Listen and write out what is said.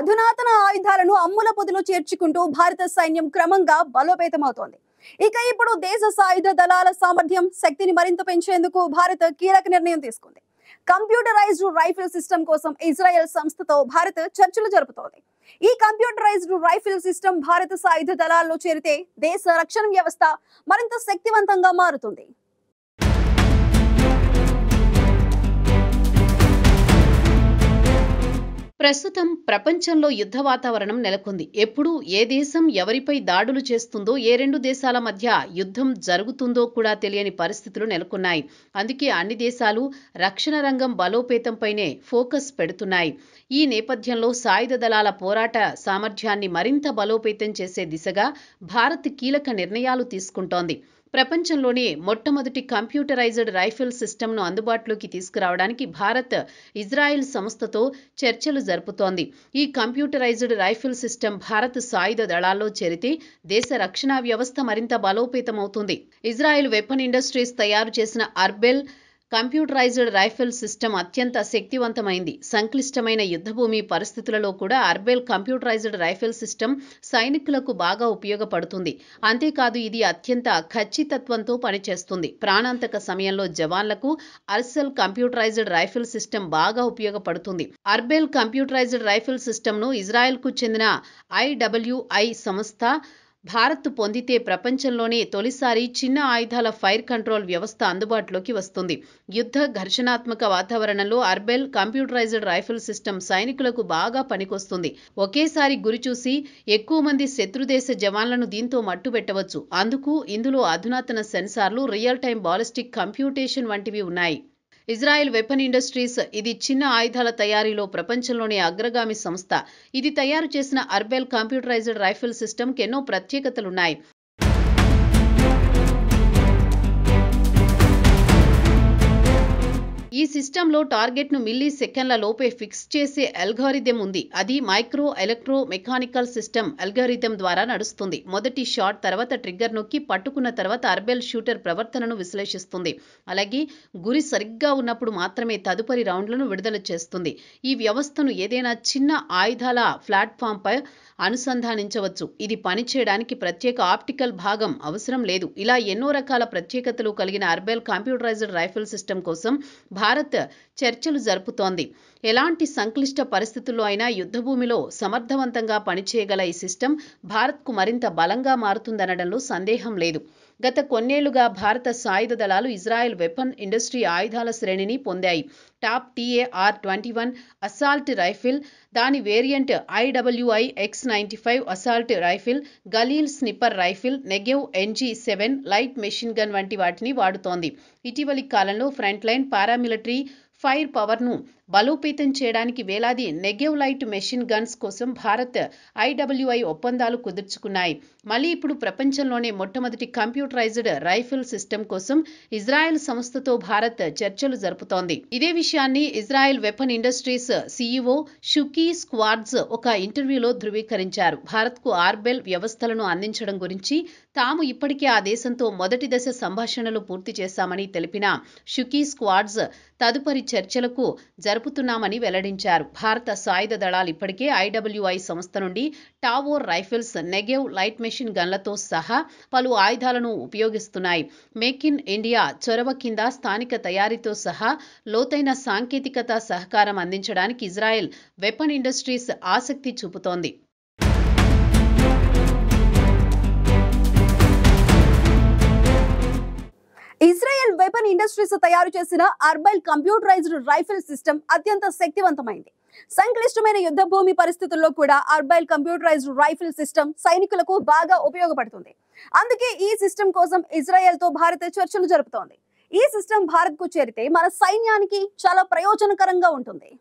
అధునాతన ఆయుధాలను అమ్ముల పొదిలో చేర్చుకుంటూ భారత సైన్యం క్రమంగా బలోపేతమవుతోంది. ఇక ఇప్పుడు దేశ సాయుధ దళాల సామర్థ్యం శక్తిని మరింత పెంచేందుకు భారత్ కీలక నిర్ణయం తీసుకుంది. కంప్యూటరైజ్డ్ రైఫిల్ సిస్టమ్ కోసం ఇజ్రాయెల్ సంస్థతో భారత్ చర్చలు జరుపుతోంది. ఈ కంప్యూటరైజ్డ్ రైఫిల్ సిస్టమ్ భారత సాయుధ దళాల్లో చేరితే దేశ రక్షణ వ్యవస్థ మరింత శక్తివంతంగా మారుతుంది. ప్రస్తుతం ప్రపంచంలో యుద్ధ వాతావరణం నెలకొంది. ఎప్పుడు ఏ దేశం ఎవరిపై దాడులు చేస్తుందో, ఏ రెండు దేశాల మధ్య యుద్ధం జరుగుతుందో కూడా తెలియని పరిస్థితులు నెలకొన్నాయి. అందుకే అన్ని దేశాలు రక్షణ రంగం బలోపేతంపైనే ఫోకస్ పెడుతున్నాయి. ఈ నేపథ్యంలో సాయుధ దళాల పోరాట సామర్థ్యాన్ని మరింత బలోపేతం చేసే దిశగా భారత్ కీలక నిర్ణయాలు తీసుకుంటోంది. ప్రపంచంలోనే మొట్టమొదటి కంప్యూటరైజ్డ్ రైఫిల్ సిస్టమ్ను అందుబాటులోకి తీసుకురావడానికి భారత్ ఇజ్రాయెల్ సంస్థతో చర్చలు జరుపుతోంది. ఈ కంప్యూటరైజ్డ్ రైఫిల్ సిస్టమ్ భారత్ సాయుధ దళాల్లో చేరితే దేశ రక్షణ వ్యవస్థ మరింత బలోపేతమవుతుంది. ఇజ్రాయెల్ వెపన్ ఇండస్ట్రీస్ తయారు చేసిన అర్బెల్ కంప్యూటరైజ్డ్ రైఫిల్ సిస్టమ్ అత్యంత శక్తివంతమైంది. సంక్లిష్టమైన యుద్ధభూమి పరిస్థితులలో కూడా అర్బెల్ కంప్యూటరైజ్డ్ రైఫిల్ సిస్టమ్ సైనికులకు బాగా ఉపయోగపడుతుంది. అంతేకాదు ఇది అత్యంత ఖచ్చితత్వంతో పనిచేస్తుంది. ప్రాణాంతక సమయంలో జవాన్లకు అర్సెల్ కంప్యూటరైజ్డ్ రైఫిల్ సిస్టమ్ బాగా ఉపయోగపడుతుంది. అర్బెల్ కంప్యూటరైజ్డ్ రైఫిల్ సిస్టమ్ను ఇజ్రాయెల్కు చెందిన IWI సంస్థ భారత్ పొందితే ప్రపంచంలోనే తొలిసారి చిన్న ఆయుధాల ఫైర్ కంట్రోల్ వ్యవస్థ అందుబాటులోకి వస్తుంది. యుద్ధ ఘర్షణాత్మక వాతావరణంలో అర్బెల్ కంప్యూటరైజ్డ్ రైఫిల్ సిస్టమ్ సైనికులకు బాగా పనికొస్తుంది. ఒకేసారి గురి చూసి ఎక్కువ మంది శత్రుదేశ జవాన్లను దీంతో మట్టుబెట్టవచ్చు. అందుకు ఇందులో అధునాతన సెన్సార్లు, రియల్ టైం బాలిస్టిక్ కంప్యూటేషన్ వంటివి ఉన్నాయి. ఇజ్రాయెల్ వెపన్ ఇండస్ట్రీస్ ఇది చిన్న ఆయుధాల తయారీలో ప్రపంచంలోనే అగ్రగామి సంస్థ. ఇది తయారు చేసిన అర్బెల్ కంప్యూటరైజ్డ్ రైఫిల్ సిస్టమ్కి ఎన్నో ప్రత్యేకతలున్నాయి. ఈ సిస్టంలో టార్గెట్ను మిల్లీ సెకండ్ల లోపే ఫిక్స్ చేసే అల్గారిథం ఉంది. అది micro electro mechanical system algorithm ద్వారా నడుస్తుంది. మొదటి షాట్ తర్వాత ట్రిగ్గర్ నొక్కి పట్టుకున్న తర్వాత అర్బెల్ షూటర్ ప్రవర్తనను విశ్లేషిస్తుంది. అలాగే గురి సరిగ్గా ఉన్నప్పుడు మాత్రమే తదుపరి రౌండ్లను విడుదల చేస్తుంది. ఈ వ్యవస్థను ఏదైనా చిన్న ఆయుధాల ప్లాట్ఫామ్పై అనుసంధానించవచ్చు. ఇది పనిచేయడానికి ప్రత్యేక ఆప్టికల్ భాగం అవసరం లేదు. ఇలా ఎన్నో రకాల ప్రత్యేకతలు కలిగిన అర్బెల్ కంప్యూటరైజ్డ్ రైఫిల్ సిస్టమ్ కోసం భారత్ చర్చలు జరుపుతోంది. ఎలాంటి సంక్లిష్ట పరిస్థితుల్లో అయినా యుద్ధభూమిలో సమర్థవంతంగా పనిచేయగల ఈ సిస్టమ్ భారత్కు మరింత బలంగా మారుతుందనడంలో సందేహం లేదు. గత కొన్నేళ్లుగా భారత సాయుధ దళాలు ఇజ్రాయెల్ వెపన్ ఇండస్ట్రీ ఆయుధాల శ్రేణిని పొందాయి. టాప్ TAR-21 అసాల్ట్ రైఫిల్, దాని variant IWI X95 assault rifle, Galil sniper rifle, Negev NG7 light machine gun వంటి వాటిని వాడుతోంది. ఇటీవలి కాలంలో ఫ్రంట్ లైన్ పారామిలిటరీ ఫైర్ పవర్ను బలోపేతం చేయడానికి వేలాది నెగెవ్ లైట్ మెషిన్ గన్స్ కోసం భారత్ IWI ఒప్పందాలు కుదుర్చుకున్నాయి. మళ్ళీ ఇప్పుడు ప్రపంచంలోనే మొట్టమొదటి కంప్యూటరైజ్డ్ రైఫిల్ సిస్టమ్ కోసం ఇజ్రాయెల్ సంస్థతో భారత్ చర్చలు జరుపుతోంది. ఇదే విషయాన్ని ఇజ్రాయెల్ వెపన్ ఇండస్ట్రీస్ CEO షుకీ స్క్వార్డ్స్ ఒక ఇంటర్వ్యూలో ధృవీకరించారు. భారత్కు ఆర్బెల్ వ్యవస్థలను అందించడం గురించి తాము ఇప్పటికే ఆ దేశంతో మొదటి దశ సంభాషణలు పూర్తి చేశామని తెలిపిన షుకీ స్క్వాడ్స్ తదుపరి చర్చలకు జరుపుతున్నామని వెల్లడించారు. భారత సాయుధ దళాలు ఇప్పటికే IWI సంస్థ నుండి టావోర్ రైఫిల్స్, నెగెవ్ లైట్ మెషిన్ గన్లతో సహా పలు ఆయుధాలను ఉపయోగిస్తున్నాయి. మేక్ ఇన్ ఇండియా చొరవ కింద స్థానిక తయారీతో సహా లోతైన సాంకేతికత సహకారం అందించడానికి ఇజ్రాయెల్ వెపన్ ఇండస్ట్రీస్ ఆసక్తి చూపుతోంది. ఇజ్రాయెల్ వెపన్ ఇండస్ట్రీస్ తయారు చేసిన అర్బెల్ కంప్యూటరైజ్డ్ రైఫిల్ సిస్టమ్ అత్యంత శక్తివంతమైంది. సంక్లిష్టమైన యుద్ధ భూమి పరిస్థితుల్లో కూడా అర్బెల్ కంప్యూటరైజ్డ్ రైఫిల్ సిస్టమ్ సైనికులకు బాగా ఉపయోగపడుతుంది. అందుకే ఈ సిస్టమ్ కోసం ఇజ్రాయెల్తో భారత్ చర్చలు జరుపుతోంది. ఈ సిస్టమ్ భారత్కు చేరితే మన సైన్యానికి చాలా ప్రయోజనకరంగా ఉంటుంది.